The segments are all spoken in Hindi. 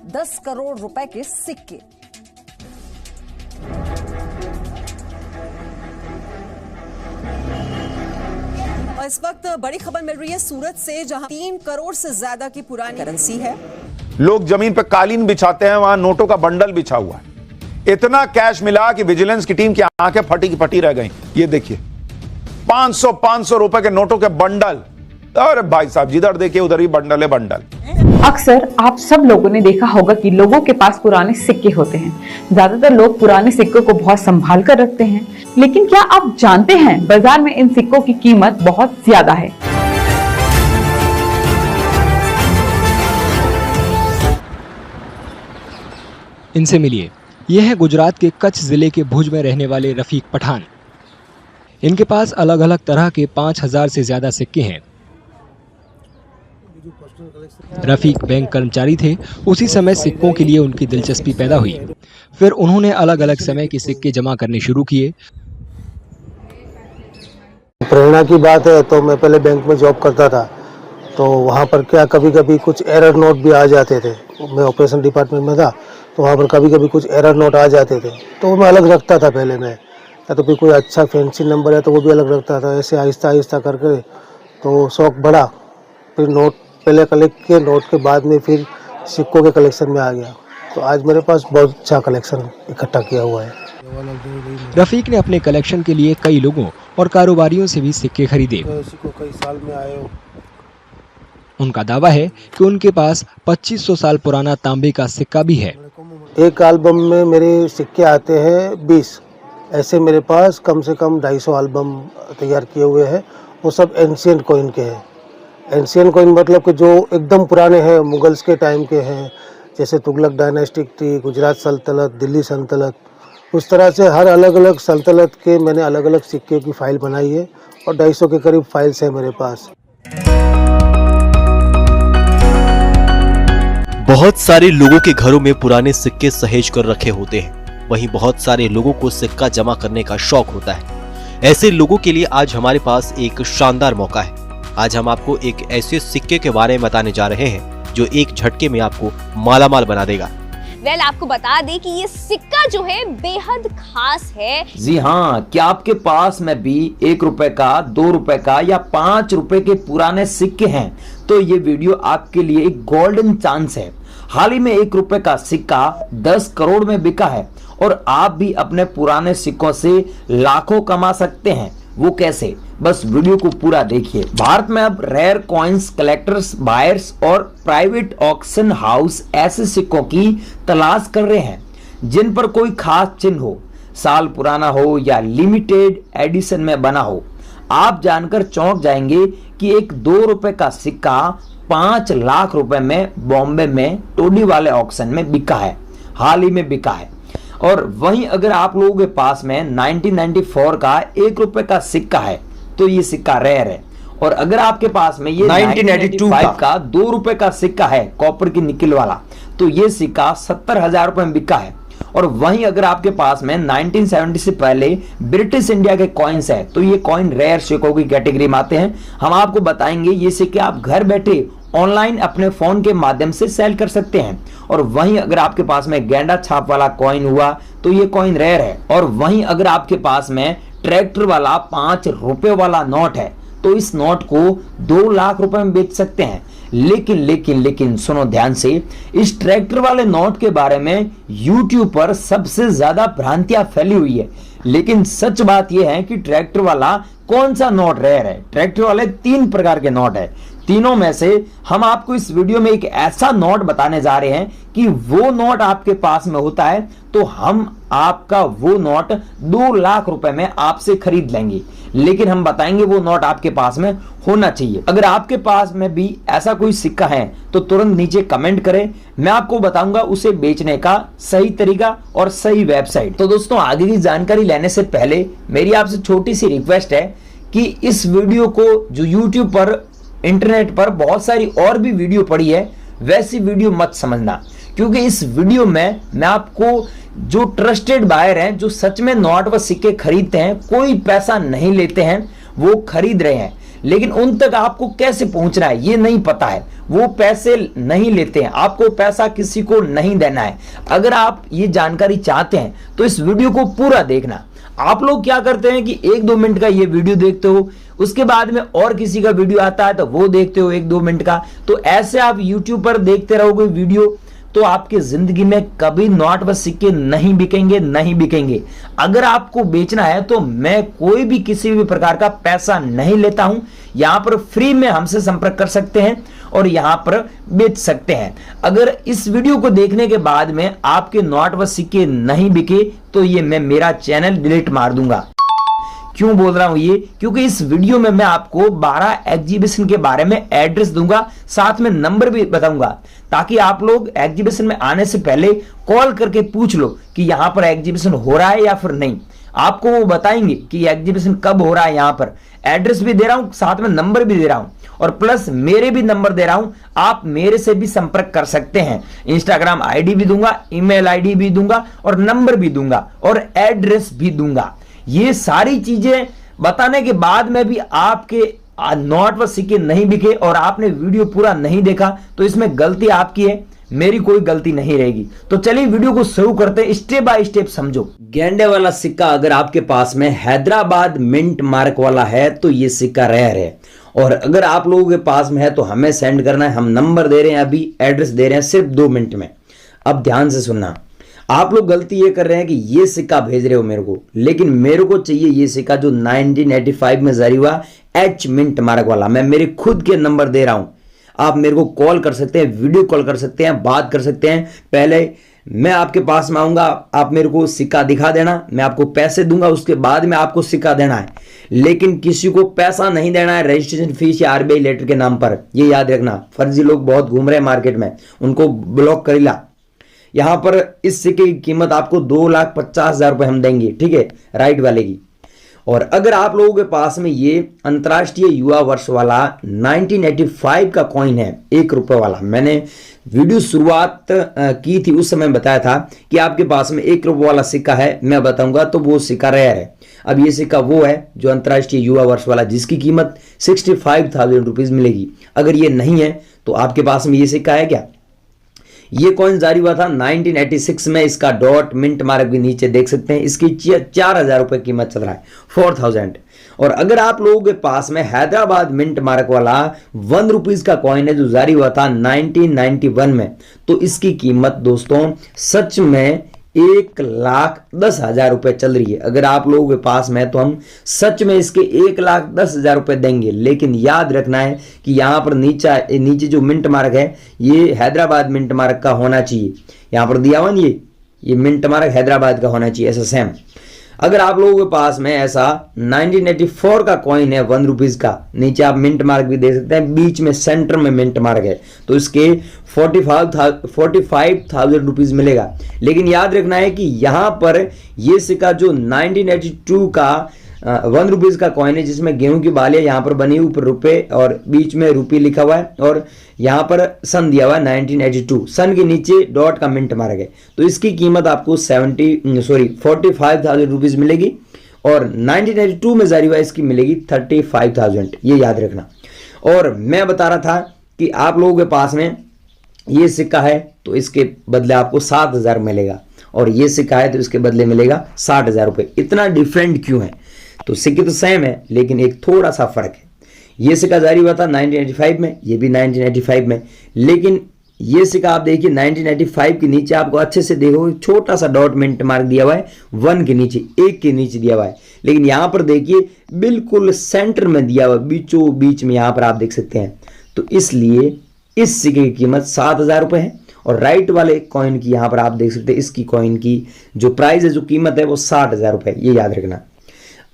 10 करोड़ रुपए के सिक्के। इस वक्त बड़ी खबर मिल रही है सूरत से, जहां 3 करोड़ से ज्यादा की पुरानी करेंसी है। लोग जमीन पे कालीन बिछाते हैं, वहां नोटों का बंडल बिछा हुआ है। इतना कैश मिला कि विजिलेंस की टीम की आंखें फटी की फटी रह गई। ये देखिए 500 रुपए के नोटों के बंडल। अरे भाई साहब, जिधर देखिए उधर ही बंडल है बंडल। अक्सर आप सब लोगों ने देखा होगा कि लोगों के पास पुराने सिक्के होते हैं। ज्यादातर लोग पुराने सिक्कों को बहुत संभाल कर रखते हैं, लेकिन क्या आप जानते हैं बाजार में इन सिक्कों की कीमत बहुत ज्यादा है। इनसे मिलिए। यह है गुजरात के कच्छ जिले के भुज में रहने वाले रफीक पठान। इनके पास अलग अलग तरह के 5000 से ज्यादा सिक्के हैं। रफीक बैंक कर्मचारी थे। उसी समय सिक्कों के लिए उनकी दिलचस्पी पैदा हुई। फिर उन्होंने अलग अलग समय के सिक्के जमा करने शुरू किए। प्रेरणा की बात है तो मैं पहले बैंक में जॉब करता था, तो वहाँ पर क्या कभी कभी कुछ एरर नोट भी आ जाते थे। मैं ऑपरेशन डिपार्टमेंट में था, तो वहाँ पर कभी कभी कुछ एरर नोट आ जाते थे, तो मैं अलग रखता था पहले मैं, या तो फिर कोई अच्छा फैंसी नंबर है तो वो भी अलग रखता था। ऐसे आहिस्ता आहिस्ता करके तो शौक बढ़ा। फिर नोट पहले कलेक्ट किए, नोट के बाद में फिर सिक्कों के कलेक्शन में आ गया। तो आज मेरे पास बहुत अच्छा कलेक्शन इकट्ठा किया हुआ है। रफीक ने अपने कलेक्शन के लिए कई लोगों और कारोबारियों से भी सिक्के खरीदे। सिक्कों कई साल में आए हो। उनका दावा है कि उनके पास 2500 साल पुराना तांबे का सिक्का भी है। एक एल्बम में मेरे सिक्के आते हैं 20। ऐसे मेरे पास कम से कम 250 एल्बम तैयार किए हुए हैं। वो सब एंशिएंट कॉइन के हैं। एंशिएंट कॉइन मतलब कि जो एकदम पुराने हैं, मुगल्स के टाइम के हैं, जैसे तुगलक डायनेस्टिक थी, गुजरात सल्तनत, दिल्ली सल्तनत, उस तरह से हर अलग अलग सल्तनत के मैंने अलग अलग सिक्के की फाइल बनाई है और 250 के करीब फाइल्स हैं मेरे पास। बहुत सारे लोगों के घरों में पुराने सिक्के सहेज कर रखे होते हैं। वहीं बहुत सारे लोगों को सिक्का जमा करने का शौक होता है। ऐसे लोगों के लिए आज हमारे पास एक शानदार मौका है। आज हम आपको एक ऐसे सिक्के के बारे में बताने जा रहे हैं जो एक झटके में आपको मालामाल बना देगा। आपको बता दें कि ये सिक्का जो है बेहद खास है। जी हाँ, क्या आपके पास में भी 1 रुपए का, 2 रुपए का या 5 रुपए के पुराने सिक्के हैं, तो ये वीडियो आपके लिए एक गोल्डन चांस है। हाल ही में 1 रुपए का सिक्का 10 करोड़ में बिका है और आप भी अपने पुराने सिक्कों से लाखों कमा सकते हैं। वो कैसे? बस वीडियो को पूरा देखिए। भारत में अब रेयर कॉइन्स कलेक्टर्स, बायर्स और प्राइवेट ऑक्शन हाउस ऐसे सिक्कों की तलाश कर रहे हैं जिन पर कोई खास चिन्ह हो, साल पुराना हो या लिमिटेड एडिशन में बना हो। आप जानकर चौंक जाएंगे कि एक 2 रुपए का सिक्का 5 लाख रुपए में बॉम्बे में टोडी वाले ऑक्शन में बिका है। हाल ही में बिका है। और वहीं अगर आप लोगों के पास में 1994 का 1 रुपए का सिक्का है तो ये सिक्का रेयर है। और अगर आपके पास में ये 1985 का 2 रुपए का सिक्का है, कॉपर की निकल वाला, तो ये सिक्का 70,000 रुपए में बिका है। और वहीं अगर आपके पास में 1970 से पहले ब्रिटिश इंडिया के कॉइन्स है तो ये कॉइन रेयर सिक्कों की कैटेगरी में आते हैं। हम आपको बताएंगे ये सिक्के आप घर बैठे ऑनलाइन अपने फोन के माध्यम से सेल कर सकते हैं। और वहीं अगर आपके पास में गेंडा छाप वाला कॉइन हुआ तो ये कॉइन रेयर है। और वहीं अगर आपके पास में ट्रैक्टर वाला 5 रुपए वाला नोट है तो इस नोट को 2 लाख रुपए में बेच सकते हैं। लेकिन सुनो ध्यान से, इस ट्रैक्टर वाले नोट के बारे में YouTube पर सबसे ज्यादा भ्रांतियां फैली हुई है। लेकिन सच बात यह है कि ट्रैक्टर वाला कौन सा नोट रेयर है। ट्रैक्टर वाले 3 प्रकार के नोट है। तीनों में से हम आपको इस वीडियो में एक ऐसा नोट बताने जा रहे हैं कि वो नोट आपके पास में होता है तो हम आपका वो नोट 2 लाख रुपए में आपसे खरीद लेंगे। लेकिन हम बताएंगे वो नोट आपके पास में होना चाहिए। अगर आपके पास में भी ऐसा कोई सिक्का है तो तुरंत नीचे कमेंट करें, मैं आपको बताऊंगा उसे बेचने का सही तरीका और सही वेबसाइट। तो दोस्तों, आगे की जानकारी लेने से पहले मेरी आपसे छोटी सी रिक्वेस्ट है कि इस वीडियो को जो YouTube पर, इंटरनेट पर बहुत सारी और भी वीडियो पड़ी है, वैसी वीडियो मत समझना। क्योंकि इस वीडियो में मैं आपको जो ट्रस्टेड बायर हैं, जो सच में नोट व सिक्के खरीदते हैं, कोई पैसा नहीं लेते हैं, वो खरीद रहे हैं। लेकिन उन तक आपको कैसे पहुंचना है ये नहीं पता है। वो पैसे नहीं लेते हैं, आपको पैसा किसी को नहीं देना है। अगर आप ये जानकारी चाहते हैं तो इस वीडियो को पूरा देखना। आप लोग क्या करते हैं कि 1-2 मिनट का ये वीडियो देखते हो, उसके बाद में और किसी का वीडियो आता है तो वो देखते हो 1-2 मिनट का। तो ऐसे आप YouTube पर देखते रहोगे वीडियो तो आपकी जिंदगी में कभी नोट व सिक्के नहीं बिकेंगे। अगर आपको बेचना है तो मैं कोई भी किसी भी प्रकार का पैसा नहीं लेता हूं। यहां पर फ्री में हमसे संपर्क कर सकते हैं और यहां पर बेच सकते हैं। अगर इस वीडियो को देखने के बाद में आपके नोट व सिक्के नहीं बिके तो ये मैं मेरा चैनल डिलीट मार दूंगा। क्यों बोल रहा हूं ये? क्योंकि इस वीडियो में मैं आपको 12 एग्जीबिशन के बारे में एड्रेस दूंगा, साथ में नंबर भी बताऊंगा, ताकि आप लोग एग्जीबिशन में आने से पहले कॉल करके पूछ लो कि यहां पर एग्जीबिशन हो रहा है या फिर नहीं। आपको वो बताएंगे कि एग्जीबिशन कब हो रहा है। यहां पर एड्रेस भी दे रहा हूं, साथ में नंबर भी दे रहा हूं और प्लस मेरे भी नंबर दे रहा हूं। आप मेरे से भी संपर्क कर सकते हैं। इंस्टाग्राम आईडी भी दूंगा, ईमेल आईडी भी दूंगा और नंबर भी दूंगा और एड्रेस भी दूंगा। ये सारी चीजें बताने के बाद में भी आपके नोट व सिक्के नहीं बिके और आपने वीडियो पूरा नहीं देखा तो इसमें गलती आपकी है, मेरी कोई गलती नहीं रहेगी। तो चलिए वीडियो को शुरू करते हैं, स्टेप बाय स्टेप समझो। गेंडे वाला सिक्का अगर आपके पास में हैदराबाद मिंट मार्क वाला है तो ये सिक्का रेयर है, और अगर आप लोगों के पास में है तो हमें सेंड करना है। हम नंबर दे रहे हैं, अभी एड्रेस दे रहे हैं, सिर्फ 2 मिनट में। अब ध्यान से सुनना, आप लोग गलती ये कर रहे हैं कि ये सिक्का भेज रहे हो मेरे को, लेकिन मेरे को चाहिए ये सिक्का जो 1985 में जारी हुआ एच मिंट मार्क वाला। मैं मेरे खुद के नंबर दे रहा हूं, आप मेरे को कॉल कर सकते हैं, वीडियो कॉल कर सकते हैं, बात कर सकते हैं। पहले मैं आपके पास में आऊंगा, आप मेरे को सिक्का दिखा देना, मैं आपको पैसे दूंगा, उसके बाद में आपको सिक्का देना है। लेकिन किसी को पैसा नहीं देना है रजिस्ट्रेशन फीस या आरबीआई लेटर के नाम पर, ये याद रखना। फर्जी लोग बहुत घूम रहे हैं मार्केट में, उनको ब्लॉक कर ला। यहां पर इस सिक्के की कीमत आपको 2,50,000 रुपए हम देंगे, ठीक है, राइट वाले की। और अगर आप लोगों के पास में ये अंतर्राष्ट्रीय युवा वर्ष वाला 1985 का कॉइन है, 1 रुपए वाला, मैंने वीडियो शुरुआत की थी उस समय बताया था कि आपके पास में 1 रुपए वाला सिक्का है, मैं बताऊंगा तो वो सिक्का रेयर है। अब ये सिक्का वो है जो अंतर्राष्ट्रीय युवा वर्ष वाला, जिसकी कीमत 65,000 रुपीज मिलेगी। अगर ये नहीं है तो आपके पास में ये सिक्का है क्या? ये कॉइन जारी हुआ था 1986 में, इसका डॉट मिंट मार्क भी नीचे देख सकते हैं। इसकी 4,000 रुपए कीमत चल रहा है, 4,000। और अगर आप लोगों के पास में हैदराबाद मिंट मार्क वाला 1 रुपीज का कॉइन है जो जारी हुआ था 1991 में, तो इसकी कीमत दोस्तों सच में 1,10,000 रुपए चल रही है। अगर आप लोगों के पास में है तो हम सच में इसके 1,10,000 रुपए देंगे। लेकिन याद रखना है कि यहां पर नीचे जो मिंट मार्क है ये हैदराबाद मिंट मार्क का होना चाहिए। यहां पर दिया हुआ ना, ये मिंट मार्क हैदराबाद का होना चाहिए, ऐसा सेम। अगर आप लोगों के पास में ऐसा 1984 का कॉइन है 1 रुपीज का, नीचे आप मिंट मार्क भी दे सकते हैं, बीच में सेंटर में मिंट मार्क है, तो इसके 45,000 रुपीज मिलेगा। लेकिन याद रखना है कि यहां पर यह सिक्का जो 1982 का 1 रुपीज का कॉइन है, जिसमें गेहूं की बालियां यहां पर बनी, ऊपर रुपए और बीच में रुपये लिखा हुआ है और यहां पर सन दिया हुआ है 1982, सन के नीचे डॉट का मिंट मार्क है, तो इसकी कीमत आपको 45,000 रुपीज मिलेगी। और 1982 में जारी हुआ इसकी मिलेगी 35,000, ये याद रखना। और मैं बता रहा था कि आप लोगों के पास में ये सिक्का है तो इसके बदले आपको 7,000 मिलेगा, और ये सिक्का है तो इसके बदले मिलेगा 60,000 रुपए। इतना डिफरेंट क्यों है? तो सिक्के तो सेम है लेकिन एक थोड़ा सा फर्क है। ये सिक्का जारी हुआ था 1985 में, ये भी 1985 में, लेकिन ये सिक्का आप देखिए 1985 के नीचे आपको अच्छे से देखो छोटा सा डॉट मिंट मार्क दिया हुआ है 1 के नीचे, 1 के नीचे दिया हुआ है। लेकिन यहां पर देखिए बिल्कुल सेंटर में दिया हुआ, बीचों बीच में यहां पर आप देख सकते हैं। तो इसलिए इस सिक्के की कीमत 7,000 रुपए है। और राइट वाले कॉइन की यहां पर आप देख सकते हैं, इसकी कॉइन की जो प्राइस है, जो कीमत है, वो 60,000 रुपए, ये याद रखना।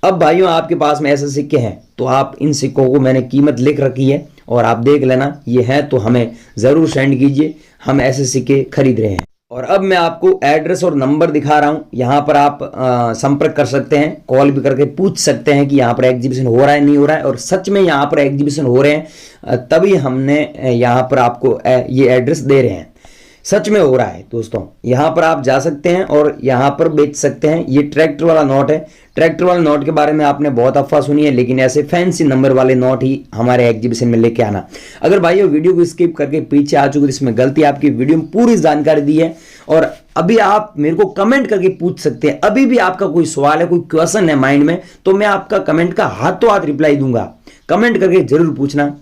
अब भाइयों आपके पास में ऐसे सिक्के हैं तो आप इन सिक्कों को मैंने कीमत लिख रखी है और आप देख लेना, ये है तो हमें जरूर सेंड कीजिए, हम ऐसे सिक्के खरीद रहे हैं। और अब मैं आपको एड्रेस और नंबर दिखा रहा हूं, यहां पर आप संपर्क कर सकते हैं, कॉल भी करके पूछ सकते हैं कि यहां पर एग्जीबिशन हो रहा है नहीं हो रहा है। और सच में यहां पर एग्जीबिशन हो रहे हैं, तभी हमने यहां पर आपको ये एड्रेस दे रहे हैं। सच में हो रहा है दोस्तों। यहां पर आप जा सकते हैं और यहां पर बेच सकते हैं। ये ट्रैक्टर वाला नोट है। ट्रैक्टर वाले नोट के बारे में आपने बहुत अफवाह सुनी है, लेकिन ऐसे फैंसी नंबर वाले नोट ही हमारे एग्जीबिशन में लेके आना। अगर भाइयों वीडियो को स्किप करके पीछे आ चुके तो इसमें गलती आपकी, वीडियो में पूरी जानकारी दी है। और अभी आप मेरे को कमेंट करके पूछ सकते हैं, अभी भी आपका कोई सवाल है, कोई क्वेश्चन है माइंड में, तो मैं आपका कमेंट का हाथों हाथ रिप्लाई दूंगा। कमेंट करके जरूर पूछना।